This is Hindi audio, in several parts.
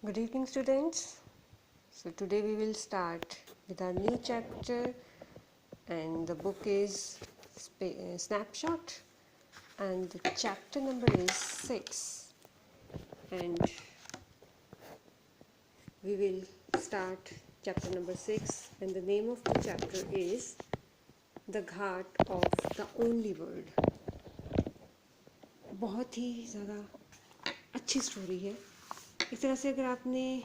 Good evening, students. So, today we will start with our new chapter, and the book is Snapshot, and the chapter number is 6. And we will start chapter number 6, and the name of the chapter is The Ghat of the Only Word. बहुत ही ज़्यादा अच्छी स्टोरी है। एक तरह से अगर आपने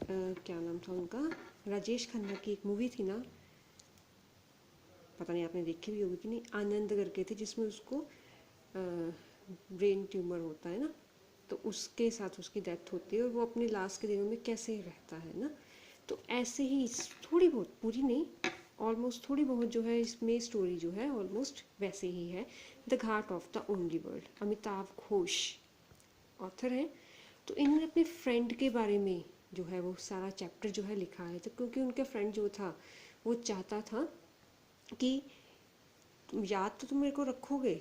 क्या नाम था उनका, राजेश खन्ना की एक मूवी थी ना, पता नहीं आपने देखी भी होगी कि नहीं, आनंद करके थे, जिसमें उसको ब्रेन ट्यूमर होता है ना, तो उसके साथ उसकी डेथ होती है और वो अपने लास्ट के दिनों में कैसे रहता है ना। तो ऐसे ही थोड़ी बहुत, पूरी नहीं, ऑलमोस्ट थोड़ी बहुत जो है इसमें स्टोरी जो है ऑलमोस्ट वैसे ही है। The Ghat of the only world, Amitabh Ghosh author हैं। तो इन्होंने अपने फ्रेंड के बारे में जो है वो सारा चैप्टर जो है लिखा है। तो क्योंकि उनका फ्रेंड जो था वो चाहता था कि याद तो तुम मेरे को रखोगे,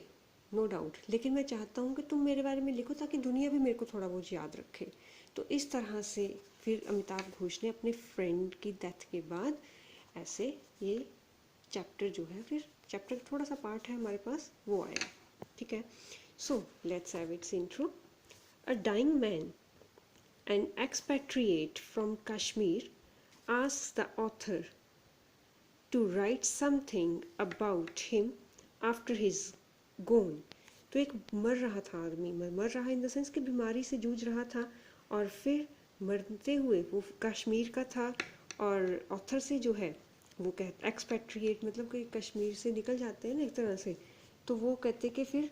नो डाउट, लेकिन मैं चाहता हूँ कि तुम मेरे बारे में लिखो ताकि दुनिया भी मेरे को थोड़ा बहुत याद रखे। तो इस तरह से फिर अमिताभ घोष ने अपने फ्रेंड की डेथ के बाद ऐसे ये चैप्टर जो है, फिर चैप्टर थोड़ा सा पार्ट है हमारे पास, वो आया। ठीक है, so let's have its intro. A dying man, an expatriate from Kashmir, asks the author to write something about him after his gone. तो एक मर रहा था आदमी, मर रहा इन द सेंस कि बीमारी से जूझ रहा था, और फिर मरते हुए वो कश्मीर का था, और ऑथर से जो है वो कहते एक्सपेट्रिएट मतलब कि कश्मीर से निकल जाते हैं ना एक तरह से। तो वो कहते कि फिर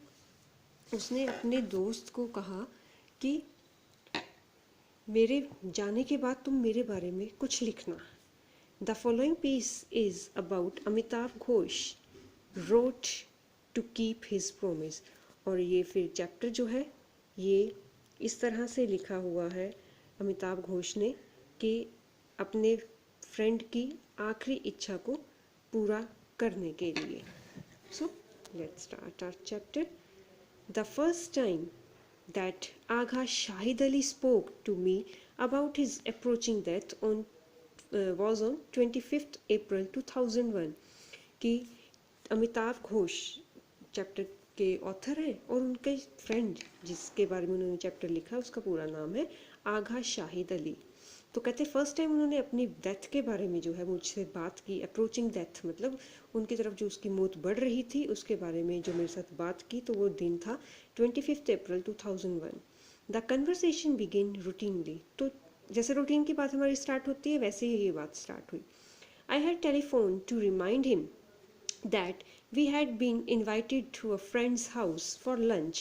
उसने अपने दोस्त को कहा कि मेरे जाने के बाद तुम मेरे बारे में कुछ लिखना। The following piece is about Amitav Ghosh wrote to keep his promise. और ये फिर चैप्टर जो है ये इस तरह से लिखा हुआ है अमिताभ घोष ने कि अपने फ्रेंड की आखिरी इच्छा को पूरा करने के लिए। So let's start our chapter. The first time that Agha Shahid Ali spoke to me about his approaching death was on 25th April 2001। कि अमिताभ घोष चैप्टर के ऑथर हैं, और उनके फ्रेंड जिसके बारे में उन्होंने चैप्टर लिखा उसका पूरा नाम है आगा शाहिद अली। तो कहते फर्स्ट टाइम उन्होंने अपनी डेथ के बारे में जो है मुझसे बात की। अप्रोचिंग डेथ मतलब उनकी तरफ जो उसकी मौत बढ़ रही थी उसके बारे में जो मेरे साथ बात की, तो वो दिन था 25 अप्रैल 2001। The conversation begin routinely. तो जैसे रूटीन की बात हमारी स्टार्ट होती है वैसे ही ये बात स्टार्ट हुई। I had telephone to remind him that we had been invited to a friend's house for lunch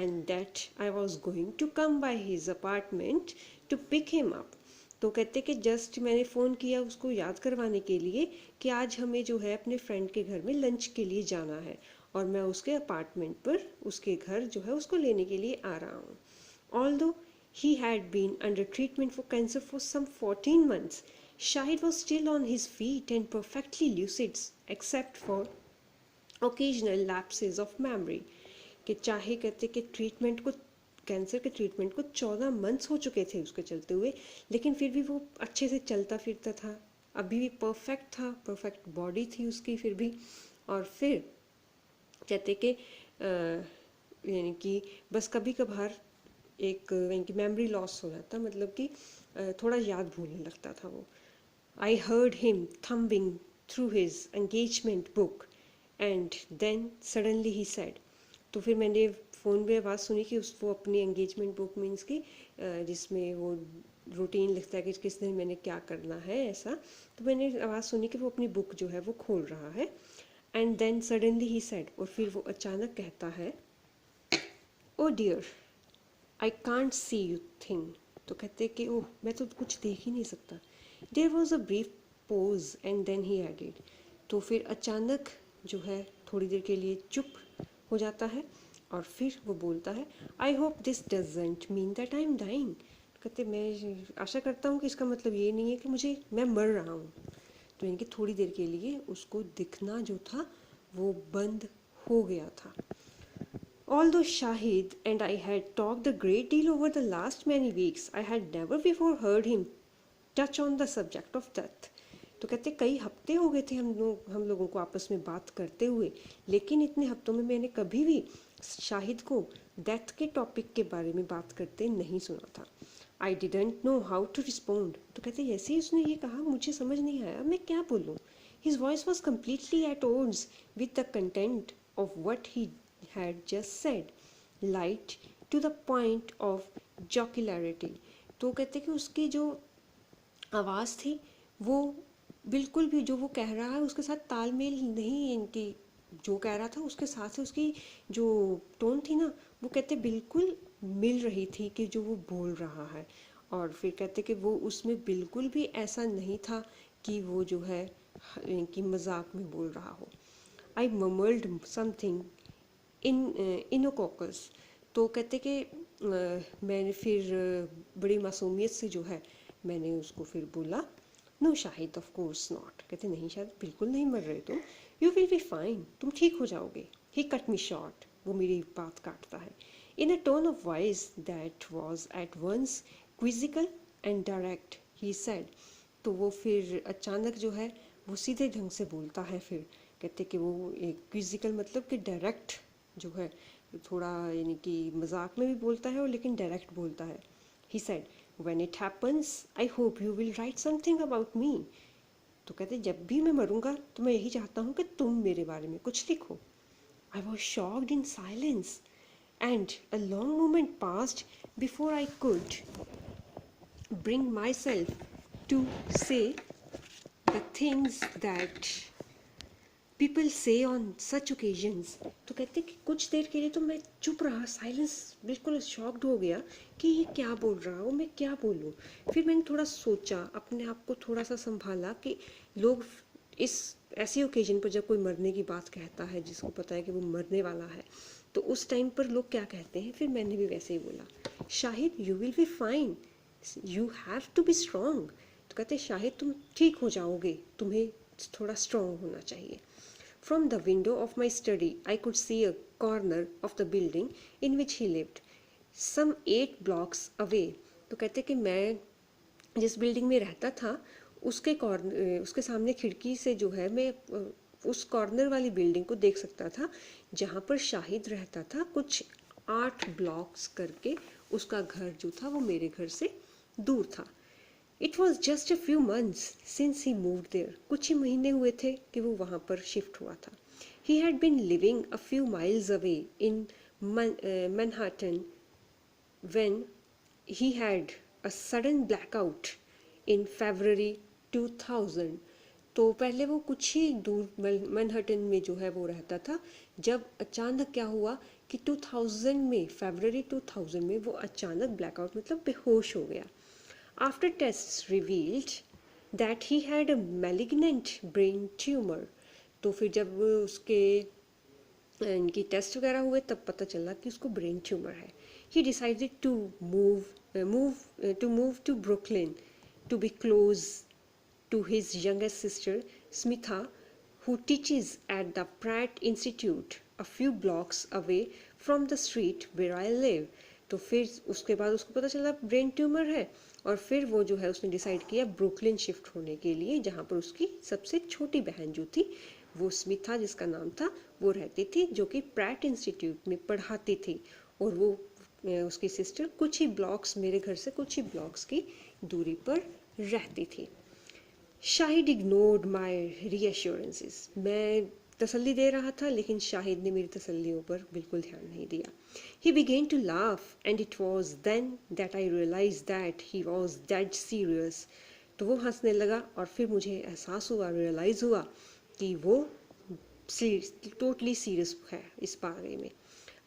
and that I was going to come by his apartment to pick him up। तो कहते कि जस्ट मैंने फ़ोन किया उसको याद करवाने के लिए कि आज हमें जो है अपने फ्रेंड के घर में लंच के लिए जाना है, और मैं उसके अपार्टमेंट पर उसके घर जो है उसको लेने के लिए आ रहा हूँ। Although he had been under treatment for cancer for some 14 months, Shahid was still on his feet and perfectly lucid except for occasional lapses of memory। कि चाहे कहते कि ट्रीटमेंट को, कैंसर के ट्रीटमेंट को 14 मंथ्स हो चुके थे उसके चलते हुए, लेकिन फिर भी वो अच्छे से चलता फिरता था, अभी भी परफेक्ट था, परफेक्ट बॉडी थी उसकी फिर भी। और फिर कहते कि यानी कि बस कभी कभार एक यानी कि मेमोरी लॉस हो जाता, मतलब कि थोड़ा याद भूलने लगता था वो। I heard him thumbing through his engagement book and then suddenly he said. तो फिर मैंने फ़ोन पे आवाज़ सुनी कि वो अपनी एंगेजमेंट बुक मीन्स की जिसमें वो रूटीन लिखता है कि किस दिन मैंने क्या करना है ऐसा। तो मैंने आवाज़ सुनी कि वो अपनी बुक जो है वो खोल रहा है। And then suddenly he said, और फिर वो अचानक कहता है, oh dear I can't see you thing. तो कहते कि ओह मैं तो कुछ देख ही नहीं सकता। There was a brief pause and then he added. तो फिर अचानक जो है थोड़ी देर के लिए चुप हो जाता है, और फिर वो बोलता है, I hope this doesn't mean that I am dying. कहते मैं आशा करता हूँ कि इसका मतलब ये नहीं है कि मैं मर रहा हूँ। तो यानी कि थोड़ी देर के लिए उसको दिखना जो था वो बंद हो गया था। Although Shahid and I had talked a great deal over the last many weeks, I had never before heard him touch on the subject of death. तो कहते कई हफ्ते हो गए थे हम लोगों को आपस में बात करते हुए, लेकिन इतने हफ्तों में मैंने कभी भी शाहिद को डेथ के टॉपिक के बारे में बात करते नहीं सुना था. I didn't know how to respond. तो कहते जैसे ही उसने ये कहा मुझे समझ नहीं आया मैं क्या बोलूँ. His voice was completely eight odds with the content of what he had just said, light to the point of jocularity. तो कहते कि उसकी जो आवाज़ थी वो बिल्कुल भी जो वो कह रहा है उसके साथ तालमेल नहीं, इनकी जो कह रहा था उसके साथ से उसकी जो टोन थी ना वो कहते बिल्कुल मिल रही थी कि जो वो बोल रहा है. और फिर कहते कि वो उसमें बिल्कुल भी ऐसा नहीं था कि वो जो है इनकी मजाक में बोल रहा हो. आई ममल्ड समथिंग इनोकोकस. तो कहते कि मैंने फिर बड़ी मासूमियत से जो है मैंने उसको फिर बोला, no Shahid of course not. कहते नहीं शायद बिल्कुल नहीं मर रहे तुम, यू विल बी फाइन, तुम ठीक हो जाओगे. He cut me short. वो मेरी बात काटता है. In a tone of voice that was at once quizzical and direct he said. तो वो फिर अचानक जो है वो सीधे ढंग से बोलता है. फिर कहते कि वो एक क्विजिकल मतलब कि डायरेक्ट जो है थोड़ा यानी कि मजाक में भी बोलता है और लेकिन डायरेक्ट बोलता है. He said when it happens I hope you will write something about me. तो कहते जब भी मैं मरूंगा तो मैं यही चाहता हूँ कि तुम मेरे बारे में कुछ लिखो. I was shocked in silence and a long moment passed before I could bring myself to say the things that people say on such occasions. तो कहते कि कुछ देर के लिए तो मैं चुप रहा, साइलेंस, बिल्कुल शॉक्ड हो गया कि ये क्या बोल रहा हो, मैं क्या बोलूँ. फिर मैंने थोड़ा सोचा, अपने आप को थोड़ा सा संभाला कि लोग इस ऐसी ओकेजन पर जब कोई मरने की बात कहता है जिसको पता है कि वो मरने वाला है तो उस टाइम पर लोग क्या कहते हैं. फिर मैंने भी वैसे ही बोला, Shahid you will be fine, you have to be strong. तो कहते शाहिद तुम ठीक हो जाओगे, तुम्हें थोड़ा स्ट्रॉन्ग होना चाहिए. From the window of my study, I could see a corner of the building in which he lived, some 8 blocks away. तो कहते कि मैं जिस बिल्डिंग में रहता था उसके सामने खिड़की से जो है मैं उस कॉर्नर वाली बिल्डिंग को देख सकता था जहाँ पर शाहिद रहता था. कुछ 8 ब्लॉक्स करके उसका घर जो था वो मेरे घर से दूर था. It was just a few months since he moved there. कुछ ही महीने हुए थे कि वो वहाँ पर शिफ्ट हुआ था. He had been living a few miles away in Manhattan when he had a sudden blackout in February 2000. तो पहले वो कुछ ही दूर मैनहट्टन में जो है वो रहता था जब अचानक क्या हुआ कि 2000 में फरवरी 2000 में वो अचानक ब्लैकआउट मतलब बेहोश हो गया. After tests revealed that he had a malignant brain tumor. तो फिर जब उसके इनकी टेस्ट वगैरह हुए तब पता चला कि उसको ब्रेन ट्यूमर है. He decided to move to Brooklyn to be close to his youngest sister Smitha, who teaches at the Pratt Institute a few blocks away from the street where I live. तो फिर उसके बाद उसको पता चला ब्रेन ट्यूमर है और फिर वो जो है उसने डिसाइड किया ब्रुकलिन शिफ्ट होने के लिए जहाँ पर उसकी सबसे छोटी बहन जो थी वो स्मिथा जिसका नाम था वो रहती थी, जो कि प्रैट इंस्टीट्यूट में पढ़ाती थी. और वो उसकी सिस्टर कुछ ही ब्लॉक्स मेरे घर से कुछ ही ब्लॉक्स की दूरी पर रहती थी. शाहिद इग्नोर्ड माई रीअश्योरेंसेस. मैं तसल्ली दे रहा था लेकिन शाहिद ने मेरी तसल्लियों पर बिल्कुल ध्यान नहीं दिया. He began to laugh and it was then that I realized that he was dead serious. तो वो हंसने लगा और फिर मुझे एहसास हुआ, रियलाइज़ हुआ कि वो टोटली सीरियस है इस बारे में.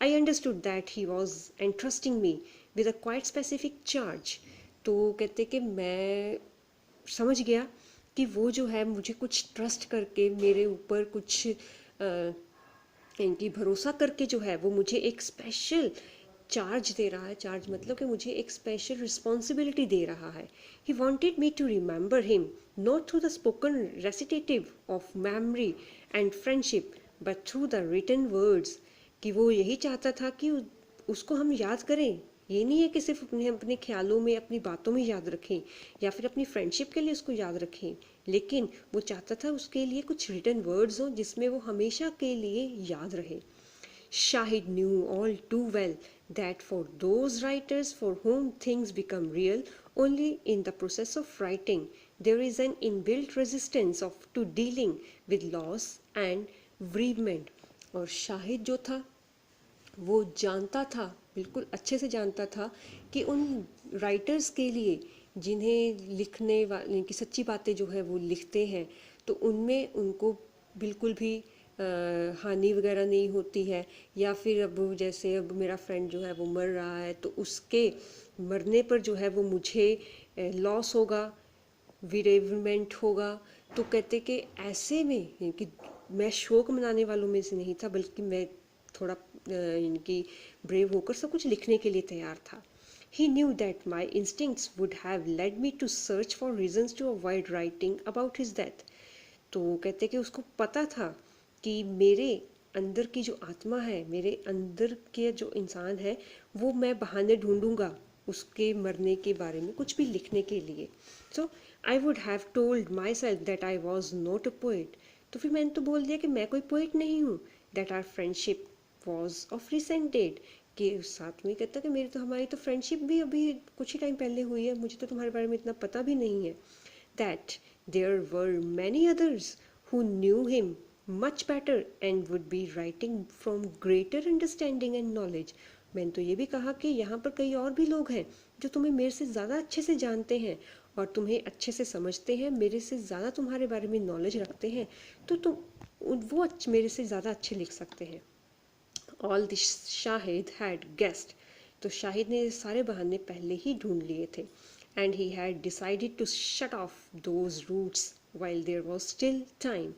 I understood that he was entrusting me with a quite specific charge. तो कहते कि मैं समझ गया कि वो जो है मुझे कुछ ट्रस्ट करके मेरे ऊपर कुछ इनकी भरोसा करके जो है वो मुझे एक स्पेशल चार्ज दे रहा है. चार्ज मतलब कि मुझे एक स्पेशल रिस्पॉन्सिबिलिटी दे रहा है. He wanted me to remember him not through the spoken recitative of memory and friendship but through the written words कि वो यही चाहता था कि उसको हम याद करें। ये नहीं है कि सिर्फ अपने अपने ख्यालों में, अपनी बातों में याद रखें या फिर अपनी फ्रेंडशिप के लिए उसको याद रखें, लेकिन वो चाहता था उसके लिए कुछ रिटन वर्ड्स हों जिसमें वो हमेशा के लिए याद रहे। Shahid knew all too well that for those writers for whom things become real only in the process of writing, there is an inbuilt resistance of to dealing with loss and bereavement. और शाहिद जो था वो जानता था, बिल्कुल अच्छे से जानता था कि उन राइटर्स के लिए जिन्हें लिखने वाले की सच्ची बातें जो है वो लिखते हैं, तो उनमें उनको बिल्कुल भी हानि वगैरह नहीं होती है, या फिर अब जैसे अब मेरा फ्रेंड जो है वो मर रहा है तो उसके मरने पर जो है वो मुझे लॉस होगा, विरेवमेंट होगा। तो कहते कि ऐसे में कि मैं शोक मनाने वालों में से नहीं था, बल्कि मैं थोड़ा इनकी ब्रेव होकर सब कुछ लिखने के लिए तैयार था। He knew that my instincts would have led me to search for reasons to avoid writing about his death. तो कहते कि उसको पता था कि मेरे अंदर की जो आत्मा है, मेरे अंदर के जो इंसान है, वो मैं बहाने ढूंढूंगा उसके मरने के बारे में कुछ भी लिखने के लिए। So I would have told myself that I was not a poet. तो फिर मैंने तो बोल दिया कि मैं कोई पोइट नहीं हूँ। That our friendship was of recent date, कि साथ में कहता कि मेरी तो हमारी तो फ्रेंडशिप भी अभी कुछ ही टाइम पहले हुई है, मुझे तो तुम्हारे बारे में इतना पता भी नहीं है। That there were many others who knew him much better and would be writing from greater understanding and knowledge. मैंने तो ये भी कहा कि यहाँ पर कई और भी लोग हैं जो तुम्हें मेरे से ज़्यादा अच्छे से जानते हैं और तुम्हें अच्छे से समझते हैं, मेरे से ज़्यादा तुम्हारे बारे में नॉलेज रखते हैं, तो तुम वो मेरे से ज़्यादा अच्छे लिख सकते हैं। All this Shahid had guest, तो शाहिद ने सारे बहाने पहले ही ढूंढ लिए थे। And he had decided to shut off those routes while there was still time,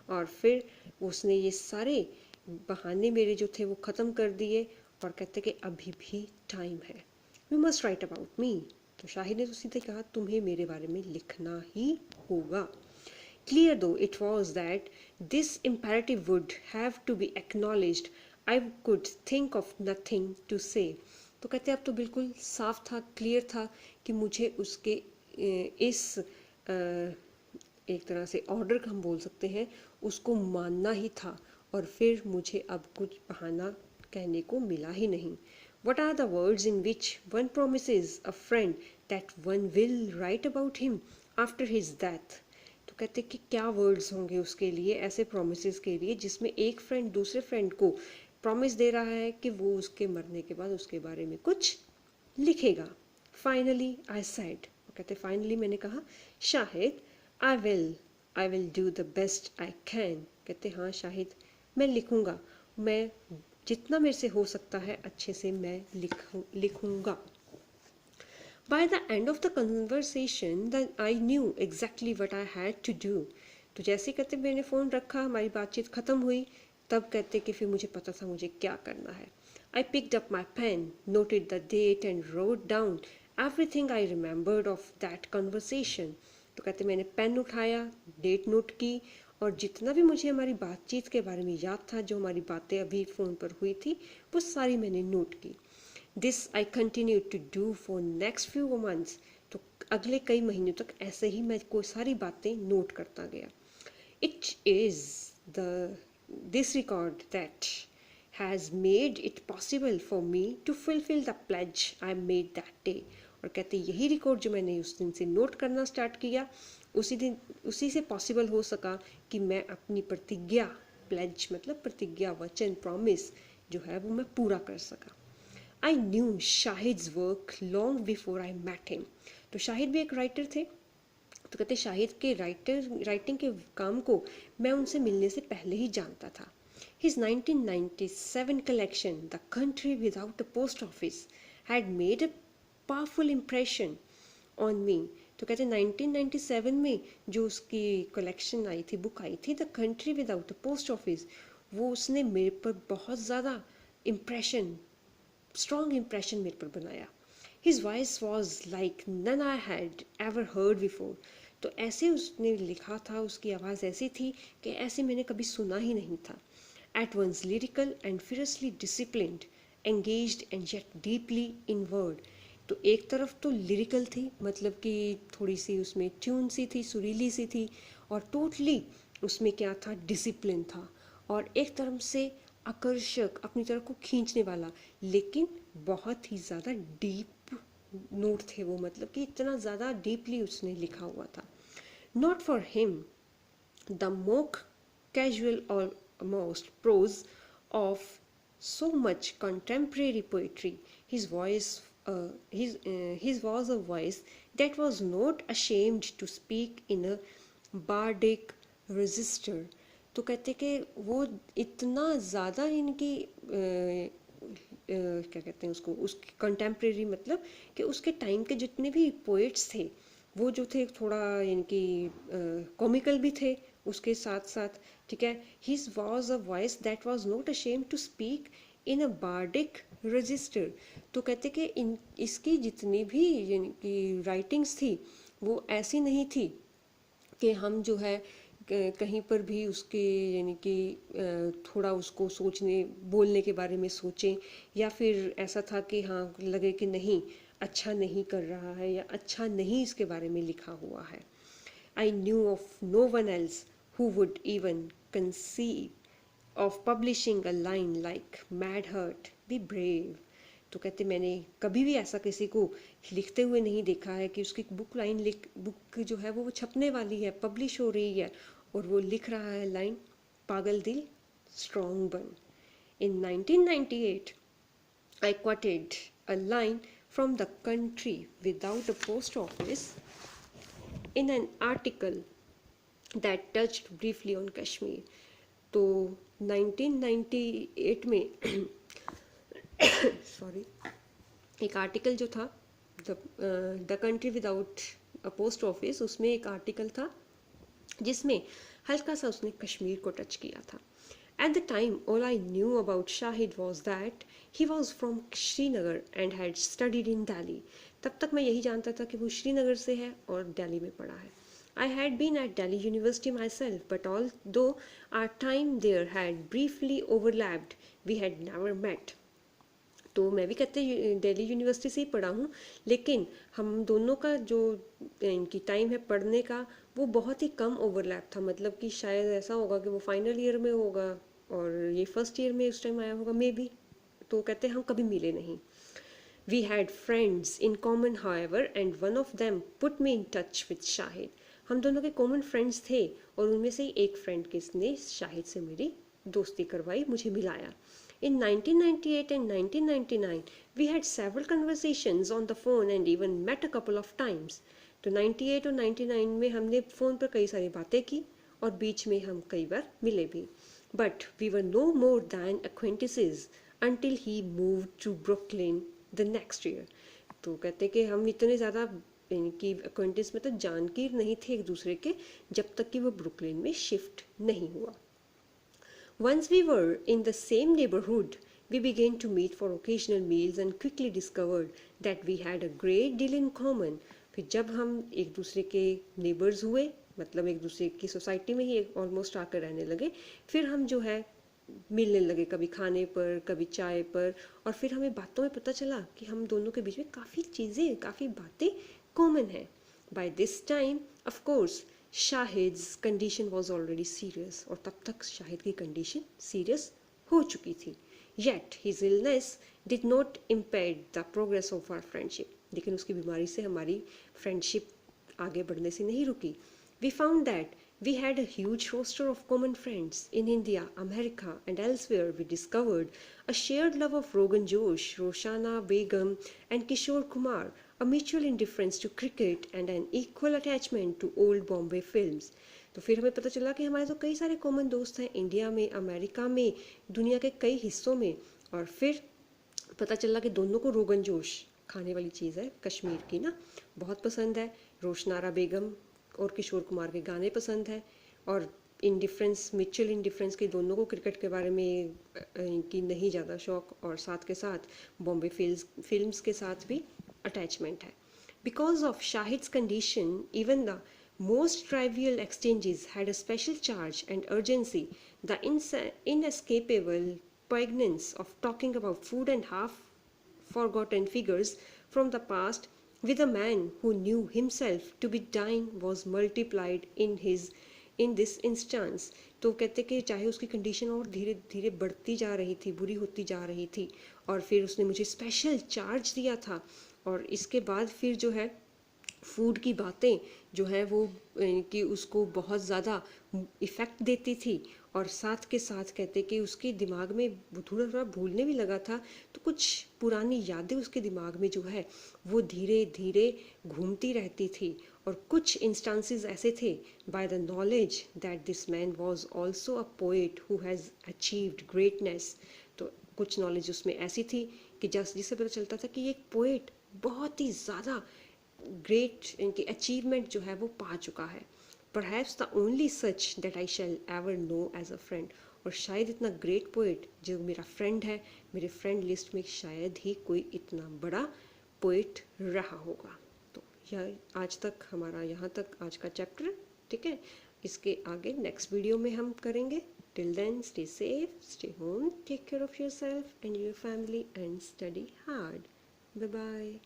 और फिर उसने ये सारे बहाने मेरे जो थे वो ख़त्म कर दिए और कहते कि अभी भी टाइम है। You must write about me, तो शाहिद ने तो सीधे कहा तुम्हें मेरे बारे में लिखना ही होगा। Clear though it was that this imperative would have to be acknowledged, I could think of nothing to say. तो कहते अब तो बिल्कुल साफ था, क्लियर था कि मुझे उसके इस एक तरह से ऑर्डर का हम बोल सकते हैं, उसको मानना ही था, और फिर मुझे अब कुछ बहाना कहने को मिला ही नहीं। What are the words in which one promises a friend that one will write about him after his death? तो कहते कि क्या वर्ड्स होंगे उसके लिए, ऐसे प्रोमिस के लिए जिसमें एक फ्रेंड दूसरे फ्रेंड को प्रॉमिस दे रहा है कि वो उसके मरने के बाद उसके बारे में कुछ लिखेगा। फाइनली आई सेड, कहते फाइनली मैंने कहा, Shahid I will do the best I can. कहते हाँ शाहिद, मैं लिखूँगा, मैं जितना मेरे से हो सकता है अच्छे से मैं लिखूँगा। By the end of the conversation, then I knew exactly what I had to do. तो जैसे कहते मैंने फ़ोन रखा, हमारी बातचीत ख़त्म हुई, तब कहते कि फिर मुझे पता था मुझे क्या करना है। I picked up my pen, noted the date and wrote down everything I remembered of that conversation. तो कहते मैंने पेन उठाया, डेट नोट की, और जितना भी मुझे हमारी बातचीत के बारे में याद था, जो हमारी बातें अभी फ़ोन पर हुई थी, वो सारी मैंने नोट की। This I continued to do for next few months. तो अगले कई महीनों तक ऐसे ही मैं कोई सारी बातें नोट करता गया। It is this record that has made it possible for me to fulfill the pledge I made that day. और कहते यही रिकॉर्ड जो मैंने उस दिन से नोट करना स्टार्ट किया, उसी से पॉसिबल हो सका कि मैं अपनी प्रतिज्ञा, प्लेज मतलब प्रतिज्ञा, वचन, प्रॉमिस जो है वो मैं पूरा कर सका। I knew Shahid's work long before I met him. तो शाहिद भी एक राइटर थे, तो कहते शाहिद के राइटिंग के काम को मैं उनसे मिलने से पहले ही जानता था। His 1997 collection, The Country Without a Post Office, had made a powerful impression on me. तो कहते 1997 में जो उसकी कलेक्शन आई थी, बुक आई थी, the country without a post office, वो उसने मेरे पर बहुत ज़्यादा इम्प्रेशन, strong impression मेरे पर बनाया। His voice was like none I had ever heard before. तो ऐसे उसने लिखा था, उसकी आवाज़ ऐसी थी कि ऐसे मैंने कभी सुना ही नहीं था। at once lyrical and fiercely disciplined, engaged and yet deeply inward. तो एक तरफ तो लिरिकल थी, मतलब कि थोड़ी सी उसमें ट्यून सी थी, सुरीली सी थी, और टोटली उसमें क्या था, डिसिप्लिन था, और एक तरफ से आकर्षक, अपनी तरफ को खींचने वाला, लेकिन बहुत ही ज़्यादा डीप नोट थे वो, मतलब कि इतना ज़्यादा डीपली उसने लिखा हुआ था. Not for him the mock casual almost prose of so much contemporary poetry. His voice, his was a voice that was not ashamed to speak in a bardic register. तो कहते कि वो इतना ज़्यादा इनकी क्या कहते हैं उसको, उसके कंटेम्प्रेरी, मतलब कि उसके टाइम के जितने भी पोइट्स थे वो जो थे थोड़ा इनकी कॉमिकल भी थे उसके साथ साथ, ठीक है. His was a voice that was not ashamed to speak in a bardic register. तो कहते कि इन इसकी जितनी भी इनकी राइटिंग्स थी वो ऐसी नहीं थी कि हम जो है कहीं पर भी उसके यानी कि थोड़ा उसको सोचने बोलने के बारे में सोचें, या फिर ऐसा था कि हाँ लगे कि नहीं अच्छा नहीं कर रहा है या अच्छा नहीं इसके बारे में लिखा हुआ है. I knew of no one else who would even conceive of publishing a line like Mad Heart, be brave. तो कहते मैंने कभी भी ऐसा किसी को लिखते हुए नहीं देखा है कि उसकी बुक जो है वो छपने वाली है, पब्लिश हो रही है, और वो लिख रहा है लाइन, पागल दिल स्ट्रॉन्ग बन. In 1998, I quoted a line from The Country Without a Post Office in an article that touched briefly on Kashmir. तो 1998 में सॉरी एक आर्टिकल जो था the country without a post office, उसमें एक आर्टिकल था जिसमें हल्का सा उसने कश्मीर को टच किया था. At the time, all I knew about Shahid was that he was from Srinagar and had studied in Delhi. तब तक मैं यही जानता था कि वो श्रीनगर से है और दिल्ली में पढ़ा है. I had been at Delhi University myself, but although our time there had briefly overlapped, we had never met. तो मैं भी कहते दिल्ली यूनिवर्सिटी से ही पढ़ा हूँ, लेकिन हम दोनों का जो इनकी टाइम है पढ़ने का वो बहुत ही कम ओवरलैप था, मतलब कि शायद ऐसा होगा कि वो फाइनल ईयर में होगा और ये फर्स्ट ईयर में उस टाइम आया होगा मे बी. तो कहते हम कभी मिले नहीं. We had friends in common however and one of them put me in touch with Shahid. हम दोनों के कॉमन फ्रेंड्स थे और उनमें से एक फ्रेंड किसने शाहिद से मेरी दोस्ती करवाई, मुझे मिलाया. In 1998 and 1999, we had several conversations on the phone and even met a couple of times. तो 98 और 99 में हमने फ़ोन पर कई सारी बातें की और बीच में हम कई बार मिले भी. But we were no more than acquaintances until he moved to Brooklyn the next year. तो कहते कि हम इतने ज़्यादा इनकी acquaintance मतलब जानकीर नहीं थे एक दूसरे के, जब तक कि वो ब्रुकलिन में शिफ्ट नहीं हुआ. Once we were in the same neighborhood, we began to meet for occasional meals and quickly discovered that we had a great deal in common. फिर जब हम एक दूसरे के नेबर्स हुए, मतलब एक दूसरे की सोसाइटी में ही ऑलमोस्ट आकर रहने लगे, फिर हम जो है मिलने लगे, कभी खाने पर कभी चाय पर, और फिर हमें बातों में पता चला कि हम दोनों के बीच में काफ़ी चीज़ें काफ़ी बातें कॉमन हैं. By this time, of course, Shahid's condition was already serious, और तब तक शाहिद की कंडीशन सीरियस हो चुकी थी. Yet his illness did not impair the progress of our friendship. लेकिन उसकी बीमारी से हमारी फ्रेंडशिप आगे बढ़ने से नहीं रुकी. We found that we had a huge roster of common friends in India, America and elsewhere. We discovered a shared love of Rogan Josh, Roshana Begum and Kishore Kumar, a mutual indifference to cricket and an equal attachment to old Bombay films. तो फिर हमें पता चला कि हमारे तो कई सारे कॉमन दोस्त हैं इंडिया में, अमेरिका में, दुनिया के कई हिस्सों में. और फिर पता चला कि दोनों को रोगन जोश खाने वाली चीज़ है कश्मीर की ना बहुत पसंद है, रोशनारा बेगम और किशोर कुमार के गाने पसंद है, और इंडिफरेंस म्यूचुअल इंडिफरेंस के दोनों को क्रिकेट के बारे में इनकी नहीं ज़्यादा शौक, और साथ के साथ बॉम्बे फिल्म्स के साथ भी अटैचमेंट है. Because of Shahid's condition even the Most trivial exchanges had a special charge and urgency. The inescapable poignance of talking about food and half forgotten figures from the past with a man who knew himself to be dying was multiplied in this instance. तो कहते कि चाहे उसकी कंडीशन और धीरे धीरे बढ़ती जा रही थी, बुरी होती जा रही थी, और फिर उसने मुझे स्पेशल चार्ज दिया था, और इसके बाद फिर जो है फूड की बातें जो है वो कि उसको बहुत ज़्यादा इफ़ेक्ट देती थी, और साथ के साथ कहते कि उसके दिमाग में थोड़ा थोड़ा भूलने भी लगा था, तो कुछ पुरानी यादें उसके दिमाग में जो है वो धीरे धीरे घूमती रहती थी। और कुछ इंस्टांसेस ऐसे थे, by the knowledge that this man was also a poet who has achieved greatness. तो कुछ नॉलेज उसमें ऐसी थी कि जिससे पता चलता था कि ये एक पोएट बहुत ही ज़्यादा ग्रेट इनकी अचीवमेंट जो है वो पा चुका है। Perhaps the only such that I shall ever know as a friend. और शायद इतना ग्रेट पोइट जो मेरा फ्रेंड है, मेरे फ्रेंड लिस्ट में शायद ही कोई इतना बड़ा पोइट रहा होगा। तो यह आज तक हमारा यहाँ तक आज का चैप्टर, ठीक है। इसके आगे नेक्स्ट वीडियो में हम करेंगे। Till then stay safe, stay home, take care of yourself and your family and study hard. Bye bye.